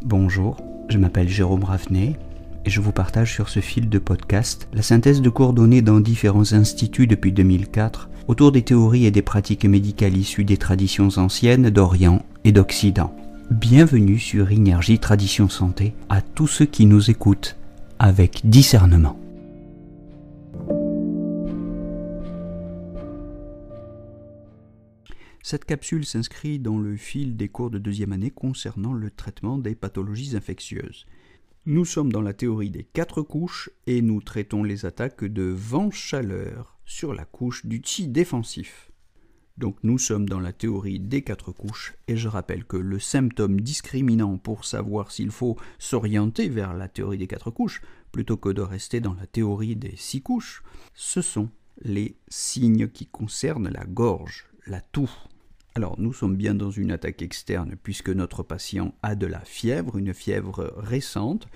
Bonjour, je m'appelle Jérôme Ravenet et je vous partage sur ce fil de podcast la synthèse de cours donnés dans différents instituts depuis 2004 autour des théories et des pratiques médicales issues des traditions anciennes d'Orient et d'Occident. Bienvenue sur Énergie Tradition Santé à tous ceux qui nous écoutent avec discernement. Cette capsule s'inscrit dans le fil des cours de deuxième année concernant le traitement des pathologies infectieuses. Nous sommes dans la théorie des 4 couches et nous traitons les attaques de vent-chaleur sur la couche du qi défensif. Donc nous sommes dans la théorie des 4 couches et je rappelle que le symptôme discriminant pour savoir s'il faut s'orienter vers la théorie des 4 couches plutôt que de rester dans la théorie des 6 couches, ce sont les signes qui concernent la gorge, la toux. Alors, nous sommes bien dans une attaque externe puisque notre patient a de la fièvre, une fièvre récente.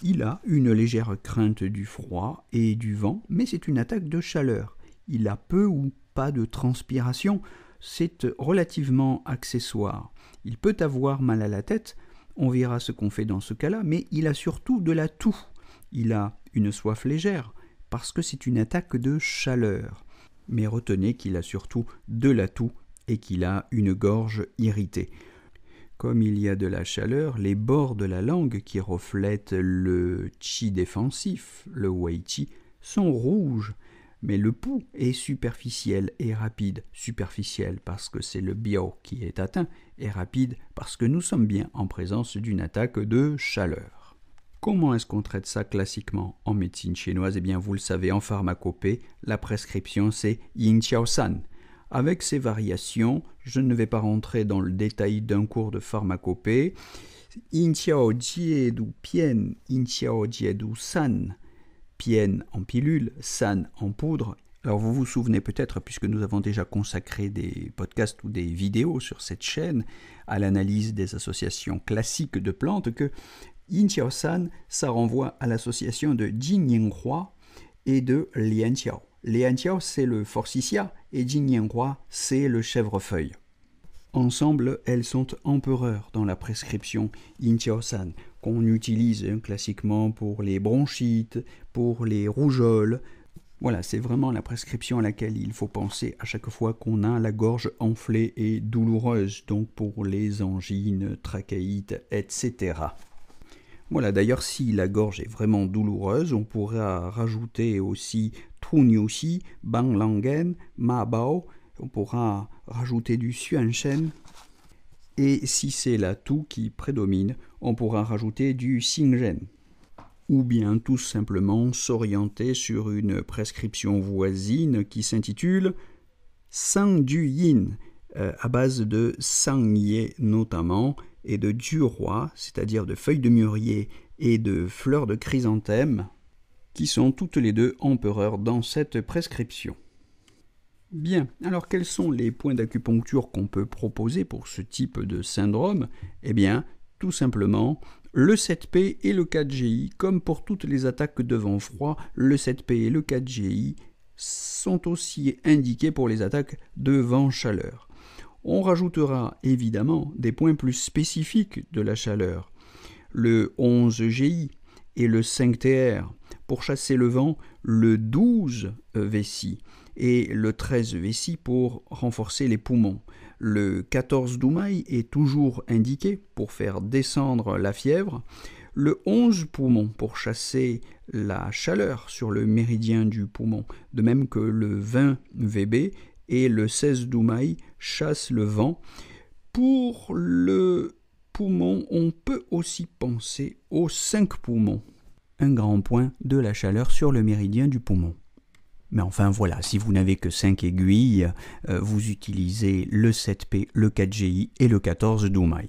Il a une légère crainte du froid et du vent, mais c'est une attaque de chaleur. Il a peu ou pas de transpiration, c'est relativement accessoire. Il peut avoir mal à la tête, on verra ce qu'on fait dans ce cas-là, mais il a surtout de la toux. Il a une soif légère parce que c'est une attaque de chaleur. Mais retenez qu'il a surtout de la toux et qu'il a une gorge irritée. Comme il y a de la chaleur, les bords de la langue qui reflètent le qi défensif, le wei qi, sont rouges, mais le pouls est superficiel et rapide. Superficiel parce que c'est le biao qui est atteint, et rapide parce que nous sommes bien en présence d'une attaque de chaleur. Comment est-ce qu'on traite ça classiquement en médecine chinoise ? Eh bien, vous le savez, en pharmacopée, la prescription c'est Yin Qiao San. Avec ces variations, je ne vais pas rentrer dans le détail d'un cours de pharmacopée. Yin Qiao Jie Du Pian, Yin Qiao Jie Du San, Pian en pilule, San en poudre. Alors vous vous souvenez peut-être, puisque nous avons déjà consacré des podcasts ou des vidéos sur cette chaîne à l'analyse des associations classiques de plantes, que Yin Qiao San, ça renvoie à l'association de Jin Yinghua et de Lian Qiao. Lian Qiao, c'est le forsythia et Jin Yinghua, c'est le chèvrefeuille. Ensemble, elles sont empereurs dans la prescription Yin Qiao San, qu'on utilise classiquement pour les bronchites, pour les rougeoles. Voilà, c'est vraiment la prescription à laquelle il faut penser à chaque fois qu'on a la gorge enflée et douloureuse, donc pour les angines, trachéites, etc. Voilà, d'ailleurs, si la gorge est vraiment douloureuse, on pourra rajouter aussi Truniuxi, Bang Langen, Ma Bao, on pourra rajouter du Xuanshen. Et si c'est la toux qui prédomine, on pourra rajouter du Xingren. Ou bien tout simplement s'orienter sur une prescription voisine qui s'intitule Sang du Yin, à base de Sangye notamment, et de Duroi, c'est-à-dire de feuilles de mûrier et de fleurs de chrysanthème, qui sont toutes les deux empereurs dans cette prescription. Bien, alors quels sont les points d'acupuncture qu'on peut proposer pour ce type de syndrome ? Eh bien, tout simplement, le 7P et le 4GI, comme pour toutes les attaques de vent froid, le 7P et le 4GI sont aussi indiqués pour les attaques de vent chaleur. On rajoutera évidemment des points plus spécifiques de la chaleur, le 11GI et le 5TR, pour chasser le vent, le 12 Vessi et le 13 Vessi pour renforcer les poumons. Le 14 Dumai est toujours indiqué pour faire descendre la fièvre, le 11 poumon pour chasser la chaleur sur le méridien du poumon, de même que le 20 VB et le 16 Dumai chasse le vent. Pour le poumon, on peut aussi penser aux 5 poumons. Un grand point de la chaleur sur le méridien du poumon. Mais enfin voilà, si vous n'avez que 5 aiguilles, vous utilisez le 7P, le 4GI et le 14 Dumai.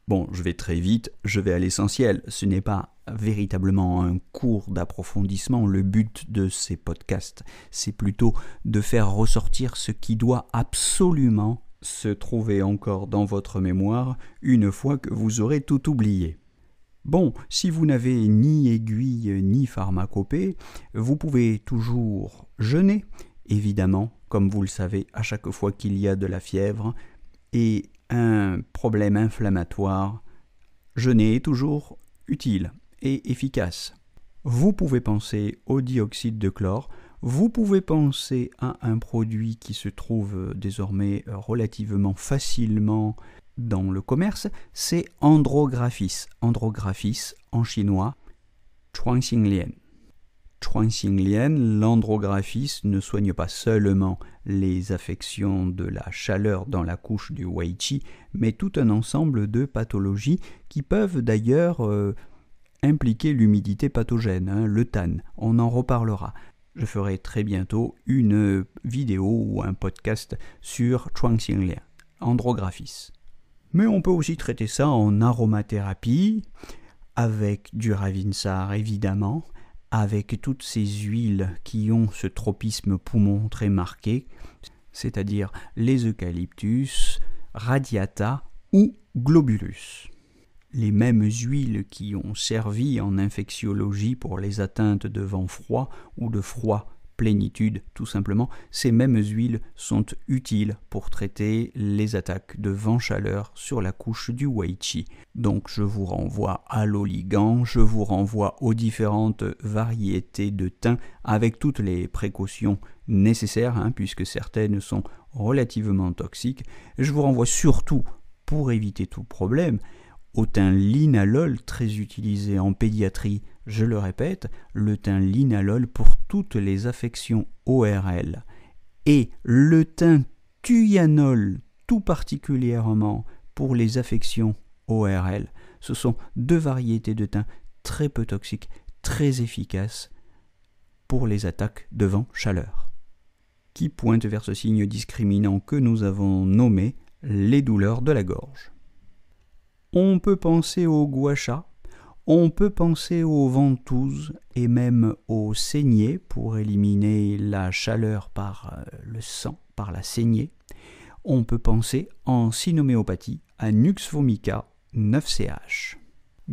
Bon, je vais très vite, je vais à l'essentiel. Ce n'est pas véritablement un cours d'approfondissement. Le but de ces podcasts, c'est plutôt de faire ressortir ce qui doit absolument se trouver encore dans votre mémoire une fois que vous aurez tout oublié. Bon, si vous n'avez ni aiguille ni pharmacopée, vous pouvez toujours jeûner, évidemment, comme vous le savez, à chaque fois qu'il y a de la fièvre, et un problème inflammatoire Jeûner est toujours utile et efficace. Vous pouvez penser au dioxyde de chlore, vous pouvez penser à un produit qui se trouve désormais relativement facilement dans le commerce, c'est Andrographis. Andrographis en chinois, Chuanxinlian. Chuanxinlian, l'andrographis ne soigne pas seulement les affections de la chaleur dans la couche du Weiqi, mais tout un ensemble de pathologies qui peuvent d'ailleurs impliquer l'humidité pathogène, le TAN. On en reparlera. Je ferai très bientôt une vidéo ou un podcast sur Chuanxinlian, Andrographis. Mais on peut aussi traiter ça en aromathérapie, avec du Ravinsar évidemment, avec toutes ces huiles qui ont ce tropisme poumon très marqué, c'est-à-dire les eucalyptus, radiata ou globulus. Les mêmes huiles qui ont servi en infectiologie pour les atteintes de vent froid ou de froid plénitude, tout simplement, ces mêmes huiles sont utiles pour traiter les attaques de vent-chaleur sur la couche du Weiqi. Donc je vous renvoie à l'oligan, je vous renvoie aux différentes variétés de thym avec toutes les précautions nécessaires, puisque certaines sont relativement toxiques. Je vous renvoie surtout, pour éviter tout problème, au thym linalol, très utilisé en pédiatrie, je le répète, le thym linalol pour toutes les affections ORL, et le thym thuyanol, tout particulièrement pour les affections ORL. Ce sont deux variétés de thym très peu toxiques, très efficaces pour les attaques de vent-chaleur, qui pointent vers ce signe discriminant que nous avons nommé les douleurs de la gorge. On peut penser au gua sha, on peut penser aux ventouses et même aux saignées pour éliminer la chaleur par le sang, par la saignée. On peut penser en cynoméopathie à Nux vomica 9CH.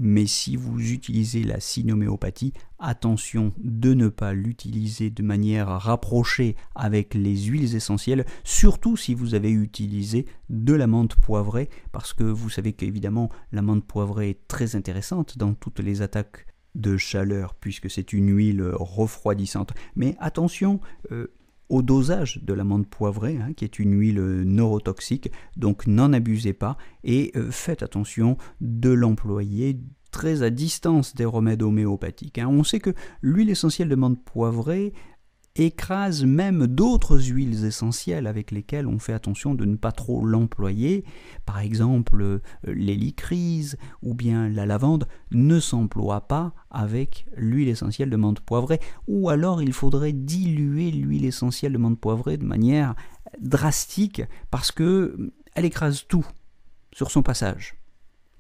Mais si vous utilisez la cynoméopathie, attention de ne pas l'utiliser de manière rapprochée avec les huiles essentielles, surtout si vous avez utilisé de la menthe poivrée, parce que vous savez qu'évidemment la menthe poivrée est très intéressante dans toutes les attaques de chaleur, puisque c'est une huile refroidissante. Mais attention au dosage de la menthe poivrée, qui est une huile neurotoxique, donc n'en abusez pas et faites attention de l'employer très à distance des remèdes homéopathiques. On sait que l'huile essentielle de menthe poivrée écrase même d'autres huiles essentielles avec lesquelles on fait attention de ne pas trop l'employer. Par exemple, l'hélicryse ou bien la lavande ne s'emploient pas avec l'huile essentielle de menthe poivrée, ou alors il faudrait diluer l'huile essentielle de menthe poivrée de manière drastique parce qu'elle écrase tout sur son passage.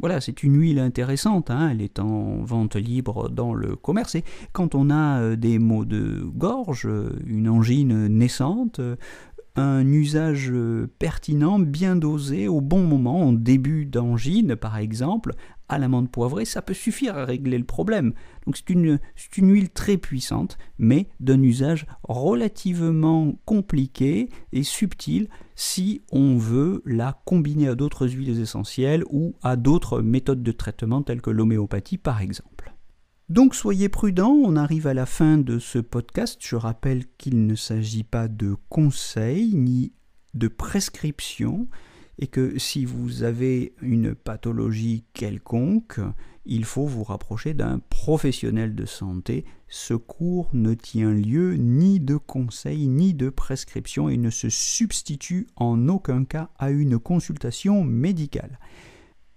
Voilà, c'est une huile intéressante, elle est en vente libre dans le commerce, et quand on a des maux de gorge, une angine naissante, un usage pertinent, bien dosé, au bon moment, en début d'angine par exemple, à la menthe poivrée, ça peut suffire à régler le problème. Donc c'est une huile très puissante, mais d'un usage relativement compliqué et subtil si on veut la combiner à d'autres huiles essentielles ou à d'autres méthodes de traitement telles que l'homéopathie par exemple. Donc soyez prudents, on arrive à la fin de ce podcast. Je rappelle qu'il ne s'agit pas de conseils ni de prescriptions et que si vous avez une pathologie quelconque, il faut vous rapprocher d'un professionnel de santé. Ce cours ne tient lieu ni de conseils ni de prescriptions et ne se substitue en aucun cas à une consultation médicale.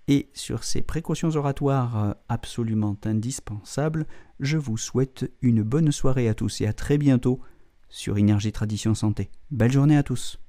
Et sur ces précautions oratoires absolument indispensables, je vous souhaite une bonne soirée à tous et à très bientôt sur Énergie Tradition Santé. Belle journée à tous.